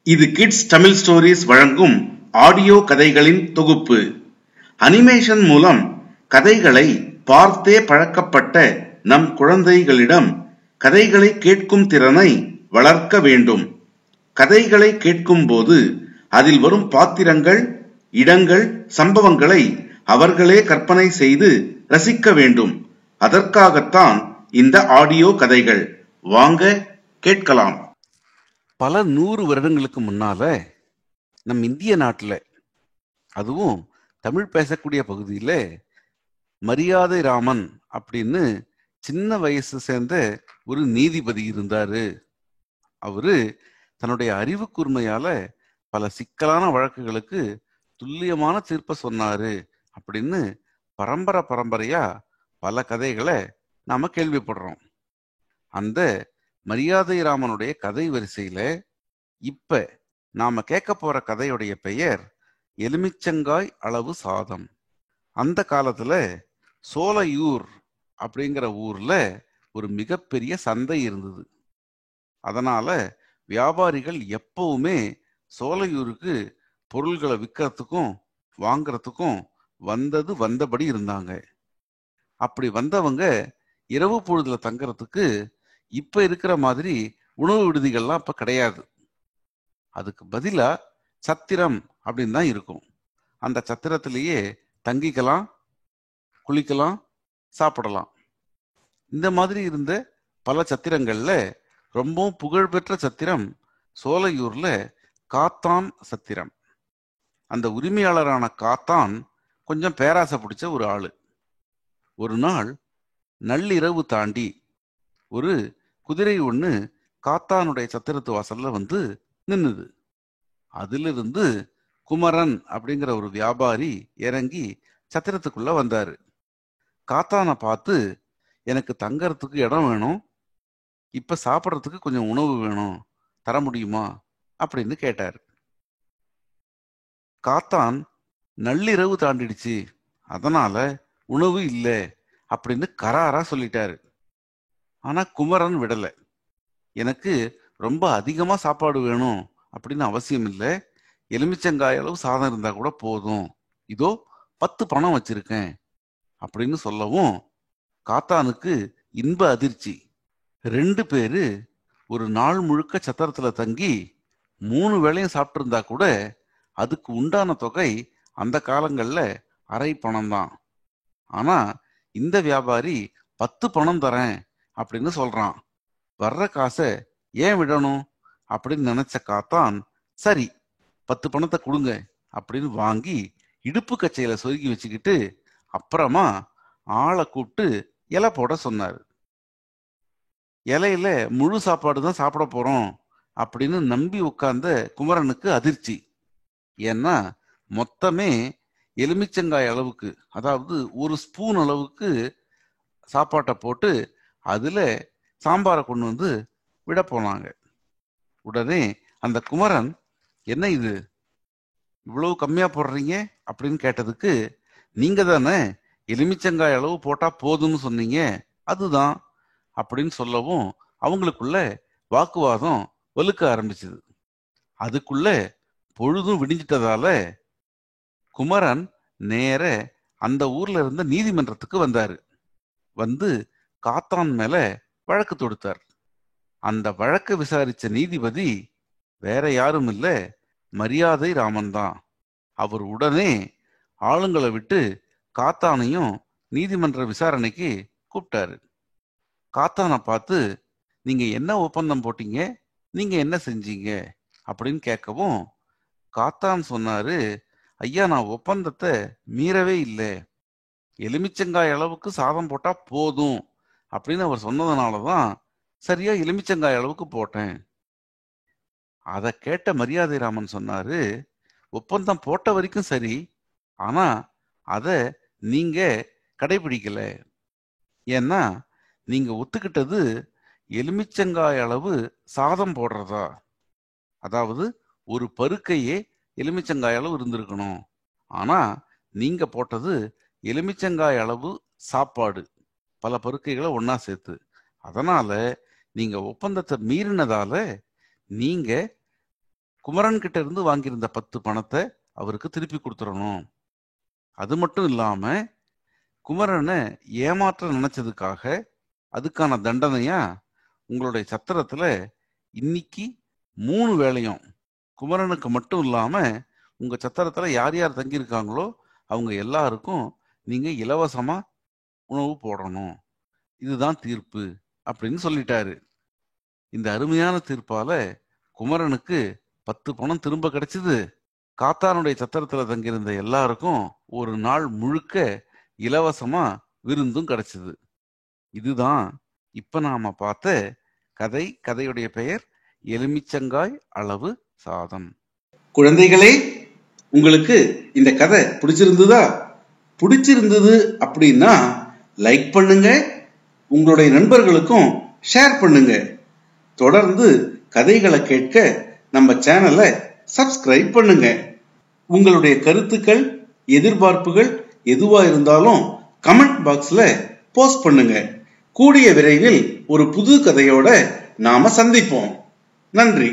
இது kids Tamil stories வழங்கும் audio கதைகளின் தொகுப்பு. அனிமேஷன் மூலம் கதைகளை பார்த்தே பழக்கப்பட்ட நம் குழந்தைகளிடம் கதைகளை கேட்கும் திறனை வளர்க்க வேண்டும். கதைகளை கேட்கும் போது அதில் வரும் பாத்திரங்கள், இடங்கள், சம்பவங்களை அவர்களே கற்பனை செய்து ரசிக்க வேண்டும். அதற்காகத்தான் இந்த ஆடியோ கதைகள். வாங்க கேட்கலாம். பல 100 வருடங்களுக்கு முன்னால நம் இந்திய நாட்டில், அதுவும் தமிழ் பேசக்கூடிய பகுதியில் மரியாதை ராமன் அப்படின்னு சின்ன வயசு சேர்ந்த ஒரு நீதிபதி இருந்தாரு. அவரு தன்னுடைய அறிவு கூர்மையால பல சிக்கலான வழக்குகளுக்கு துல்லியமான தீர்ப்பை சொன்னாரு அப்படின்னு பரம்பரையா பல கதைகளை நாம கேள்விப்படுறோம். அந்த மரியாதை ராமனுடைய கதை வரிசையில இப்ப நாம கேட்க போற கதையுடைய பெயர் எலுமிச்சங்காய் அளவு சாதம். அந்த காலத்துல சோலையூர் அப்படிங்கிற ஊர்ல ஒரு மிகப்பெரிய சந்தை இருந்தது. அதனால வியாபாரிகள் எப்பவுமே சோலையூருக்கு பொருள்களை விற்கிறதுக்கும் வாங்கறதுக்கும் வந்தபடி இருந்தாங்க. அப்படி வந்தவங்க இரவு பொழுதுல தங்கறதுக்கு இப்ப இருக்கிற மாதிரி உணவு விடுதிகள்லாம் இப்ப கிடையாது. அதுக்கு பதிலா சத்திரம் அப்படின்னு தான் இருக்கும். அந்த சத்திரத்திலேயே தங்கிக்கலாம், குளிக்கலாம், சாப்பிடலாம். இந்த மாதிரி இருந்த பல சத்திரங்கள்ல ரொம்பவும் புகழ்பெற்ற சத்திரம் சோலையூர்ல காத்தான் சத்திரம். அந்த உரிமையாளரான காத்தான் கொஞ்சம் பேராசை பிடிச்ச ஒரு ஆளு. ஒரு நாள் நள்ளிரவு தாண்டி ஒரு குதிரை ஒண்ணு காத்தானுடைய சத்திரத்து வாசல்ல வந்து நின்னுது. அதிலிருந்து குமரன் அப்படிங்கிற ஒரு வியாபாரி இறங்கி சத்திரத்துக்குள்ள வந்தாரு. காத்தானை பார்த்து, எனக்கு தங்கறதுக்கு இடம் வேணும், இப்ப சாப்பிட்றதுக்கு கொஞ்சம் உணவு வேணும், தர முடியுமா அப்படின்னு கேட்டாரு. காத்தான், நள்ளிரவு தாண்டிடுச்சு, அதனால உணவு இல்லை அப்படின்னு கராரா சொல்லிட்டாரு. ஆனா குமரன் விடல. எனக்கு ரொம்ப அதிகமா சாப்பாடு வேணும் அப்படின்னு அவசியம் இல்லை, எலுமிச்சங்காய் அளவு சாதம் இருந்தா கூட போதும், இதோ 10 பணம் வச்சிருக்கேன் அப்படின்னு சொல்லவும் காத்தானுக்கு இன்ப அதிர்ச்சி. 2 பேரு ஒரு நாள் முழுக்க சத்திரத்துல தங்கி 3 வேளையும் சாப்பிட்டு இருந்தா கூட அதுக்கு உண்டான தொகை அந்த காலங்கள்ல அரை பணம் தான். ஆனா இந்த வியாபாரி 10 பணம் தரேன் அப்படின்னு சொல்றான். வர்ற காசை ஏன் விடணும் அப்படின்னு நினைச்ச காத்தான், சரி 10 பணத்தை கொடுங்க அப்படின்னு வாங்கி இடுப்பு கச்சையில சொருகி வச்சுக்கிட்டு அப்புறமா ஆளை கூப்பிட்டு இலை போட சொன்னாரு. இலையில முழு சாப்பாடு தான் சாப்பிட போறோம் அப்படின்னு நம்பி உட்கார்ந்த குமரனுக்கு அதிர்ச்சி. ஏன்னா மொத்தமே எலுமிச்சங்காய் அளவுக்கு, அதாவது ஒரு ஸ்பூன் அளவுக்கு சாப்பாட்டை போட்டு அதுல சாம்பாரை கொண்டு வந்து விட போனாங்க. உடனே அந்த குமரன், என்ன இது இவ்வளவு கம்மியா போடுறீங்க அப்படின்னு கேட்டதுக்கு, நீங்க தானே எலுமிச்சங்காய் அளவு போட்டா போதும்னு சொன்னீங்க, அதுதான் அப்படின்னு சொல்லவும் அவங்களுக்குள்ள வாக்குவாதம் வலுக்க ஆரம்பிச்சது. அதுக்குள்ள பொழுதும் விடிஞ்சிட்டதால குமரன் நேர அந்த ஊர்ல இருந்த நீதிமன்றத்துக்கு வந்தாரு. வந்து காத்தான் மேல வழக்கு தொடுத்தார். அந்த வழக்கை விசாரிச்ச நீதிபதி வேற யாரும் இல்ல, மரியாதை ராமன் தான். அவர் உடனே ஆளுங்களை விட்டு காத்தானையும் நீதிமன்ற விசாரணைக்கு கூப்பிட்டாரு. காத்தானை பார்த்து, நீங்க என்ன ஒப்பந்தம் போட்டீங்க, நீங்க என்ன செஞ்சீங்க அப்படின்னு கேட்கவும் காத்தான் சொன்னாரு, ஐயா நான் ஒப்பந்தத்தை மீறவே இல்லை, எலுமிச்சங்காய் அளவுக்கு சாதம் போட்டா போதும் அப்படின்னு அவர் சொன்னதுனாலதான் சரியா எலுமிச்சங்காய் அளவுக்கு போட்டேன். அதை கேட்ட மரியாதை ராமன் சொன்னாரு, ஒப்பந்தம் போட்ட வரைக்கும் சரி, ஆனா அத நீங்க கடைபிடிக்கல. ஏன்னா நீங்க ஒத்துக்கிட்டது எலுமிச்சங்காய் அளவு சாதம் போடுறதா, அதாவது ஒரு பருக்கையே எலுமிச்சங்காய் அளவு இருந்திருக்கணும். ஆனா நீங்க போட்டது எலுமிச்சங்காய் அளவு சாப்பாடு, பல பருக்கைகளை ஒன்னா சேர்த்து. அதனால நீங்க ஒப்பந்தத்தை மீறினதால நீங்க குமரன் கிட்ட இருந்து வாங்கியிருந்த 10 பணத்தை அவருக்கு திருப்பி கொடுத்துடணும். அது மட்டும் இல்லாம குமரனை ஏமாற்ற நினைச்சதுக்காக அதுக்கான தண்டனையா உங்களுடைய சத்திரத்துல இன்னைக்கு 3 வேளையும் குமரனுக்கு மட்டும் இல்லாம உங்க சத்திரத்துல யார் யார் தங்கியிருக்காங்களோ அவங்க எல்லாருக்கும் நீங்க இலவசமா உணவு போடணும். இதுதான் தீர்ப்பு அப்படின்னு சொல்லிட்டாரு. இந்த அருமையான தீர்ப்பால குமரனுக்கு 10 பணம் திரும்ப கிடைச்சது. காத்தானுடைய சத்திரத்துல தங்கியிருந்த எல்லாருக்கும் ஒரு நாள் முழுக்க இலவசமா விருந்தும் கிடைச்சது. இதுதான் இப்ப நாம பார்த்த கதை. கதையுடைய பெயர் எலுமிச்சங்காய் அளவு சாதம். குழந்தைகளே, உங்களுக்கு இந்த கதை பிடிச்சிருந்ததா? பிடிச்சிருந்தது அப்படின்னா லைக் பண்ணுங்க, உங்களுடைய நண்பர்களுக்கும் ஷேர் பண்ணுங்க. தொடர்ந்து கதைகளை கேட்க நம்ம சேனலை சப்ஸ்கிரைப் பண்ணுங்க. உங்களுடைய கருத்துக்கள், எதிர்பார்ப்புகள் எதுவா இருந்தாலும் கமெண்ட் பாக்ஸ்ல போஸ்ட் பண்ணுங்க. கூடிய விரைவில் ஒரு புது கதையோட நாம சந்திப்போம். நன்றி.